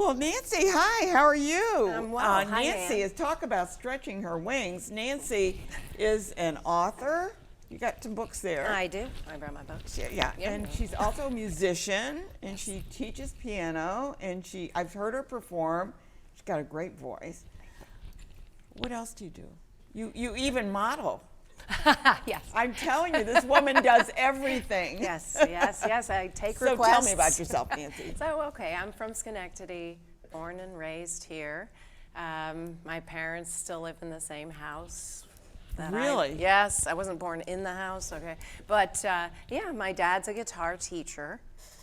Well, Nancy, hi, how are you? I'm well. Hi, Nancy Ann. is talk about stretching her wings. Nancy is an author. You got some books there. I do. I brought my books. Yeah, Yep. and she's also a musician, and she teaches piano, and I've heard her perform. She's got a great voice. What else do you do? You even model. Yes. I'm telling you, this woman does everything. Yes. I take So requests. tell me about yourself, Nancy. So, okay, I'm from Schenectady, born and raised here. My parents still live in the same house. Really? Yes, I wasn't born in the house, okay. But, yeah, my dad's a guitar teacher.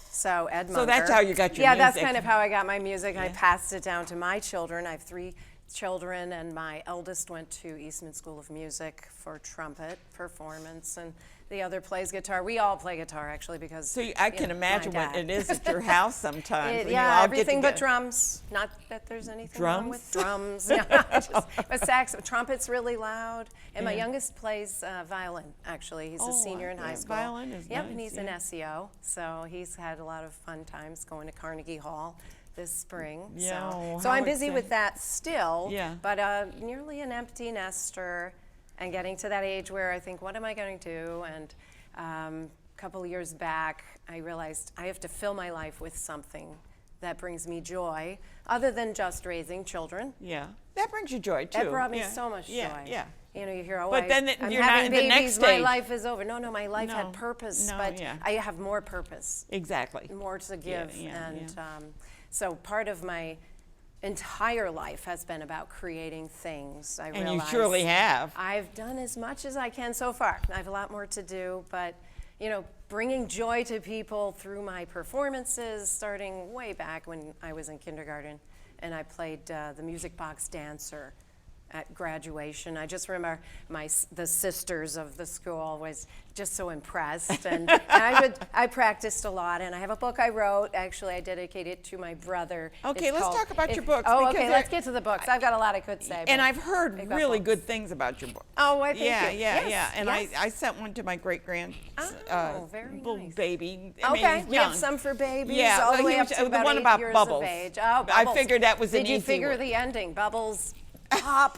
So, Ed Munker. So that's how you got your Yeah, music. that's kind of how I got my music. I passed it down to my children. I have 3 children, and my eldest went to Eastman School of Music for trumpet performance, and the other plays guitar. We all play guitar, actually, because So I can imagine what it is at your house sometimes. when you yeah, all everything get but drums. Not that there's anything wrong with Drums? drums. Yeah, but trumpet's really loud. And my Yeah. youngest plays violin, actually. He's a senior in high school. Violin is Yep, nice, and he's yeah. an SEO, so he's had a lot of fun times going to Carnegie Hall this spring. Yeah, oh, so how I'm busy exciting. with that still, Yeah. but nearly an empty nester and getting to that age where I think, what am I going to do? And a couple of years back, I realized I have to fill my life with something that brings me joy, other than just raising children. Yeah, that brings you joy too. That brought me Yeah. so much Yeah, joy. yeah. You know, you hear, oh, But then I'm you're not having in the next babies, my stage. life is over. No, my life No, had purpose, no, but yeah. I have more purpose, Exactly. more to give. yeah, and so part of my entire life has been about creating things. I And you realize surely have. I've done as much as I can so far. I have a lot more to do, but you know, bringing joy to people through my performances, starting way back when I was in kindergarten, and I played the music box dancer at graduation. I just remember the sisters of the school was just so impressed, and I practiced a lot. And I have a book I wrote. Actually, I dedicated it to my brother. Okay, It's let's called talk about your books. Oh, because okay, let's get to the books. I've got a lot I could say. And but I've heard I've got really books. good things about your book. Oh, I thank Yeah, you. yeah, Yes, yeah. And yes. I sent one to my great grand very little nice. baby. I mean, Okay, he's we have young. some for babies, Yeah, all the well, way he up was- to the about one 8 about years Bubbles. of age. Oh, I Bubbles. figured that was an Did you easy figure one. the ending? Bubbles pop.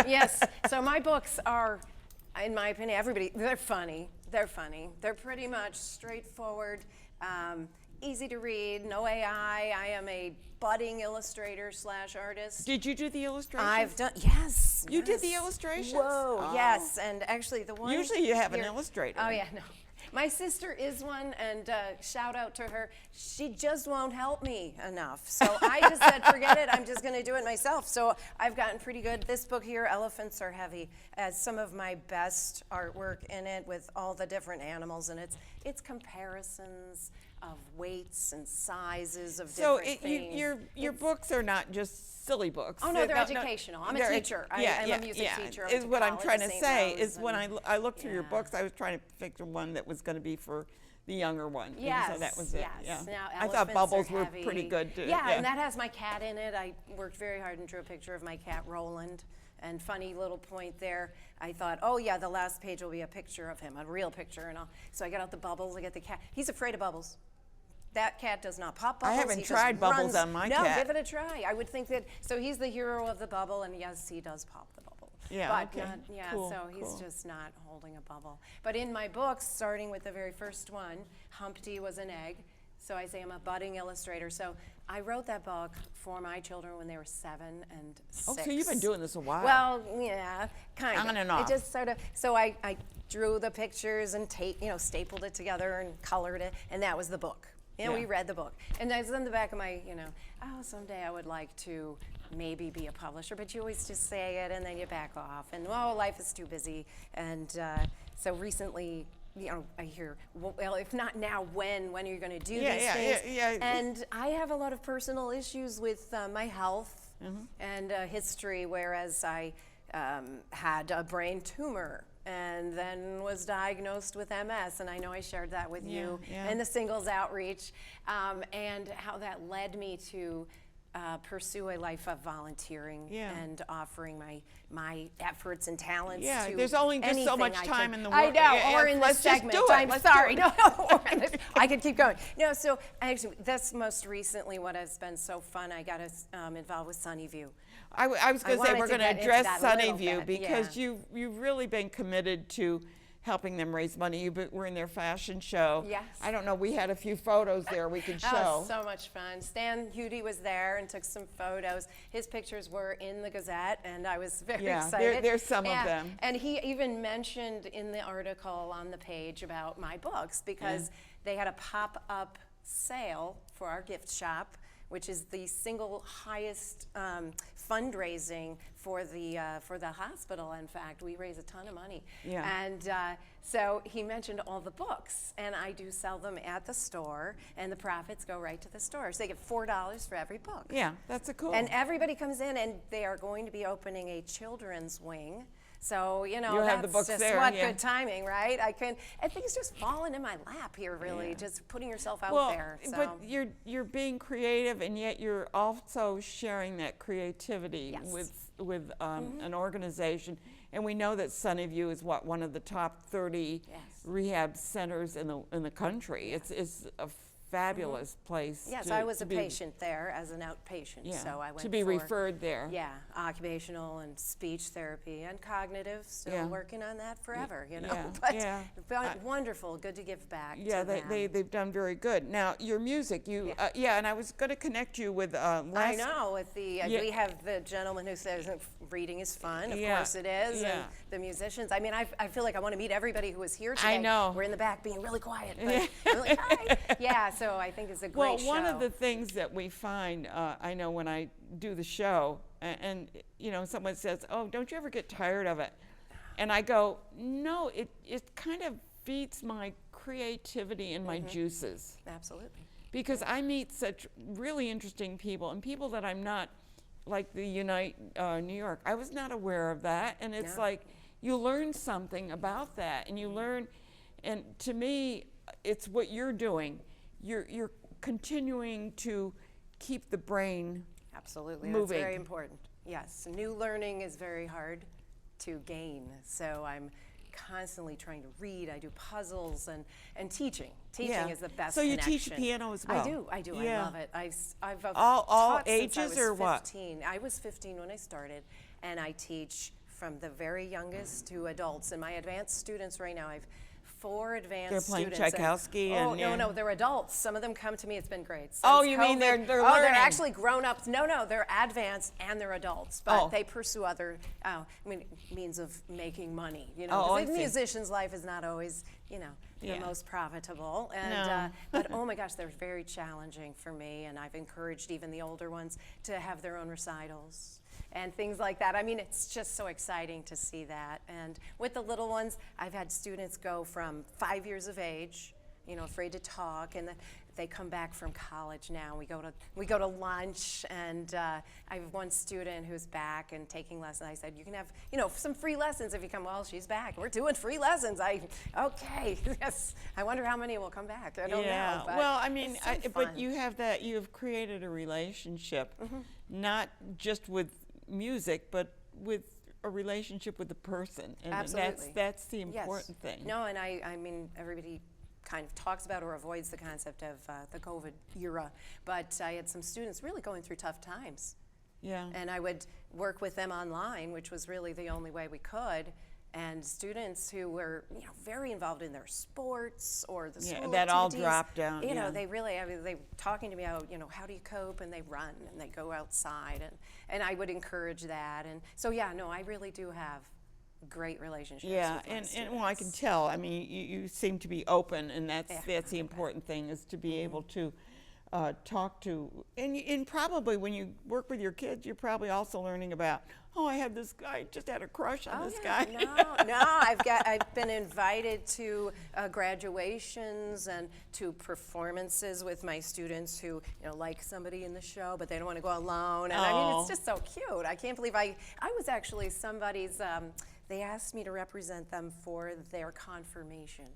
Yes. So my books are, in my opinion, they're funny. They're funny. They're pretty much straightforward, easy to read, no AI. I am a budding illustrator / artist. Did you do the illustrations? I've done, yes. You did the yes. illustrations? Whoa, Oh. yes. And actually the one Usually you have an here- illustrator. Oh, yeah, no. My sister is one, and shout out to her. She just won't help me enough. So I just said, forget it, I'm just gonna do it myself. So I've gotten pretty good. This book here, Elephants Are Heavy, has some of my best artwork in it with all the different animals, and it's comparisons of weights and sizes of So different things. your books are not just silly books. Oh, no, they're educational. I'm a they're teacher. I'm a music teacher. I went Is to what I'm college trying at to St. say Rose is when and- I looked through your yeah. books, I was trying to pick the one that was going to be for the younger one. And Yes, so that was it. yes. Yeah. Now, I thought elephants Bubbles are were heavy. pretty good too. Yeah, and that has my cat in it. I worked very hard and drew a picture of my cat, Roland. And funny little point there, I thought, oh yeah, the last page will be a picture of him, a real picture. So I got out the bubbles, I get the cat. He's afraid of bubbles. That cat does not pop bubbles. haven't He just tried bubbles runs. on my no, cat. give it a try. I would think that, so he's the hero of the bubble, and yes, he does pop the bubble. Yeah, But okay. not, yeah, Cool, so he's cool. just not holding a bubble. But in my books, starting with the very first one, Humpty was an egg. So I say I'm a budding illustrator. So I wrote that book for my children when they were 7 and 6. Oh, so you've been doing this a while. Well, yeah, kind of. On and off. It just sort of. So I drew the pictures and stapled it together and colored it, and that was the book. Yeah. We read the book, and I was in the back of my, oh, someday I would like to maybe be a publisher, but you always just say it and then you back off, and oh, life is too busy, and so recently. I hear, well, if not now, when are you going to do these things? Yeah. And I have a lot of personal issues with my health and history, whereas I had a brain tumor and then was diagnosed with MS, and I know I shared that with you Yeah. in the singles outreach, and how that led me to pursue a life of volunteering Yeah. and offering my efforts and talents Yeah, to there's only just so anything much I time can. in the I world. know, Yeah, or in let's this just segment. do it. I'm Let's do sorry. it. No, or in this, I could keep going. No, so actually, that's most recently what has been so fun. I got us involved with Sunnyview. I was going to say wanted we're to going to get into address that a little Sunnyview bit, because yeah. you've really been committed to helping them raise money. You were in their fashion show. Yes. I don't know. We had a few photos there we could That show. was so much fun. Stan Hudi was there and took some photos. His pictures were in the Gazette, and I was very Yeah, excited. there's some of Yeah, them. And he even mentioned in the article on the page about my books because they had a pop-up sale for our gift shop, which is the single highest fundraising for the hospital. In fact, we raise a ton of money. Yeah. And so he mentioned all the books, and I do sell them at the store, and the profits go right to the store. So they get $4 for every book. Yeah, that's a cool. And everybody comes in, and they are going to be opening a children's wing. So, you know, You'll that's have the books just there, what yeah. good timing, right? I think it's just falling in my lap here, really, Yeah. just putting yourself out well, there. So. but you're being creative, and yet you're also sharing that creativity Yes. with an organization. And we know that Sunnyview is one of the top 30 Yes. rehab centers in the country. It's a fabulous place. Yes, to- I was to a be- patient there as an outpatient, Yeah, so I went to be for, referred there. Yeah, occupational and speech therapy and cognitive. Still Yeah. working on that forever, you know. yeah, But yeah. wonderful, good to give back. Yeah, to them. they've done very good. Now, your music, and I was going to connect you with I last. know. With the Yeah. we have the gentleman who says reading is fun. Of Yeah, course it is. yeah. And the musicians. I mean, I feel like I want to meet everybody who was here today. I know. We're in the back being really quiet. But I'm like, hi. Yeah. So I think it's a great Well, show. one of the things that we find, I know when I do the show, and you know, someone says, "Oh, don't you ever get tired of it?" And I go, "No, it kind of feeds my creativity and my juices." Absolutely. Because I meet such really interesting people and people that I'm not, like the Unite New York. I was not aware of that, and it's No. like you learn something about that, and you learn. And to me, it's what you're doing. You're continuing to keep the brain. Absolutely. Moving. That's very important. Yes. New learning is very hard to gain. So I'm constantly trying to read. I do puzzles and teaching. Teaching is the best So you connection. teach piano as well. I do. Yeah. I love it. I've All taught since ages I was or what? 15. I was 15 when I started, and I teach from the very youngest to adults. And my advanced students right now, I've 4 advanced They're playing students. Tchaikovsky Oh, and, no, yeah. no, they're adults. Some of them come to me. It's been great. Oh, Since you mean they're Oh, they're learning. actually grown-ups. No, they're advanced and they're adults, but Oh. they pursue other means of making money. You know, Oh, 'cause I a see. musician's life is not always, the Yeah. most profitable. And No. but oh my gosh, they're very challenging for me, and I've encouraged even the older ones to have their own recitals and things like that. I mean, it's just so exciting to see that. And with the little ones, I've had students go from 5 years of age, afraid to talk, and they come back from college now. We go to lunch, and I have one student who's back and taking lessons. I said, you can have, some free lessons if you come. Well, she's back. We're doing free lessons. Okay, yes. I wonder how many will come back. I don't know. But well, I mean, it's so but fun. you have created a relationship, not just with music, but with a relationship with the person, and Absolutely. that's the Yes. important thing. No, and I mean, everybody kind of talks about or avoids the concept of the COVID era, but I had some students really going through tough times. Yeah. And I would work with them online, which was really the only way we could. And students who were, very involved in their sports or the school that all activities, dropped down, yeah. they really, they were talking to me about, how do you cope? And they run and they go outside, and I would encourage that. And so, I really do have great relationships. Yeah, with my and well, I can students. tell. I mean, you seem to be open, and that's Yeah. the important thing, is to be able to talk to, and probably when you work with your kids, you're probably also learning about, I had this guy, just had a crush on this guy. No, I've been invited to graduations and to performances with my students who, like somebody in the show, but they don't want to go alone. And I mean, Oh. it's just so cute. I can't believe I was actually somebody's, they asked me to represent them for their confirmation.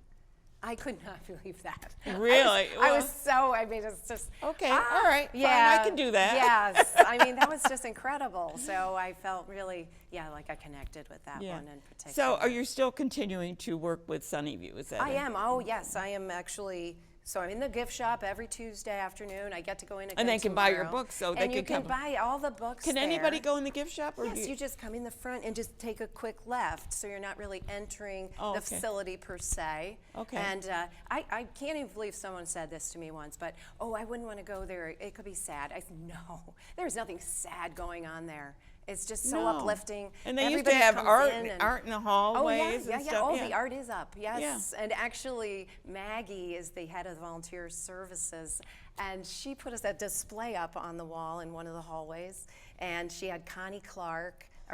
I could not believe that. Really? I mean, it's just. Okay, all right, fine, Yeah. I can do that. Yes. I mean, that was just incredible. So I felt really, like I connected with that one in particular. So are you still continuing to work with Sunnyview? Is that I am. Oh, yes. I am actually. So I'm in the gift shop every Tuesday afternoon. I get to go in And they can buy your books, so they and can you can come. buy all the books Can there. anybody go in the gift shop? Or Yes, you just come in the front and just take a quick left, so you're not really entering Oh, the okay. facility per se. Okay. And I can't even believe someone said this to me once, but, I wouldn't want to go there. It could be sad. I said, no, there's nothing sad going on there. It's just so No. uplifting. And they used Everybody to have comes art, in and- art in the hallways yeah, and yeah. stuff. Oh, the art is up, yes. Yeah. And actually, Maggie is the head of volunteer services, and she put us a display up on the wall in one of the hallways, and she had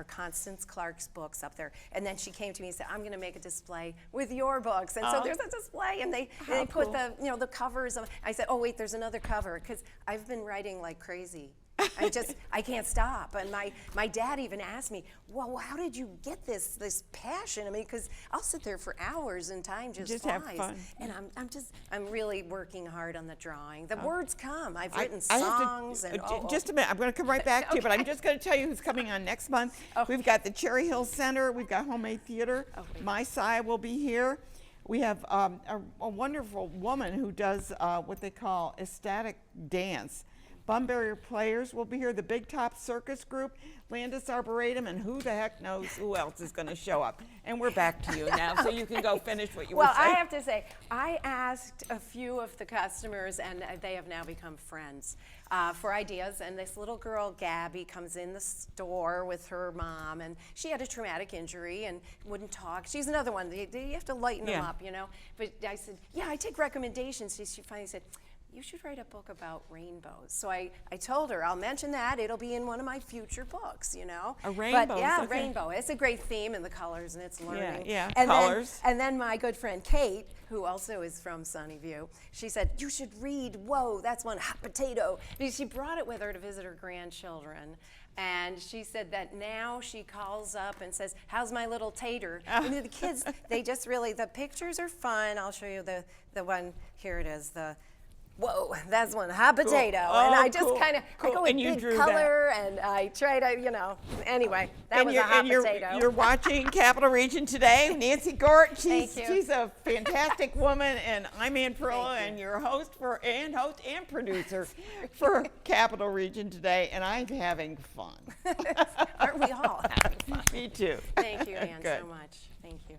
Constance Clark's books up there. And then she came to me and said, I'm going to make a display with your books. And so there's a display, and they put cool. the covers of. I said, oh, wait, there's another cover, because I've been writing like crazy. I can't stop. And my dad even asked me, well, how did you get this passion? I mean, because I'll sit there for hours and time just flies. Have fun. And I'm really working hard on the drawing. The words come. I've written I have to- songs and just a minute. I'm going to come right back to you, but I'm Okay. just going to tell you who's coming on next month. We've got the Cherry Hill Center. We've got Homemade Theater. great. My Side will be here. We have a wonderful woman who does what they call ecstatic dance. Bunbury Players will be here, the Big Top Circus Group, Landis Arboretum, and who the heck knows who else is going to show up. And we're back to you now, so you can go finish what you were Well, saying. I have to say, I asked a few of the customers, and they have now become friends, for ideas. And this little girl, Gabby, comes in the store with her mom, and she had a traumatic injury and wouldn't talk. She's another one. You have to lighten them Yeah. up, But I said, yeah, I take recommendations. She finally said, you should write a book about rainbows. So I told her, I'll mention that. It'll be in one of my future books, A rainbow, But yeah, okay. rainbow. It's a great theme, and the colors, and it's learning. yeah, and colors. And then my good friend Kate, who also is from Sunnyview, she said, you should read, whoa, that's one hot potato. Because she brought it with her to visit her grandchildren. And she said that now she calls up and says, how's my little tater? And the kids, they just really, the pictures are fun. I'll show you the one, here it is, whoa, that's one hot potato. Oh, and I just cool, kind of, cool. I go with And you big drew that. color, and I try to, anyway, that was a hot potato. You're watching Capital Region Today. Nancy Gort, Thank you. she's a fantastic woman, and I'm Ann Perillo, Thank you. and your host and producer for Capital Region Today, and I'm having fun. Aren't we all having fun? Me too. Thank you, Ann, Good. so much. Thank you.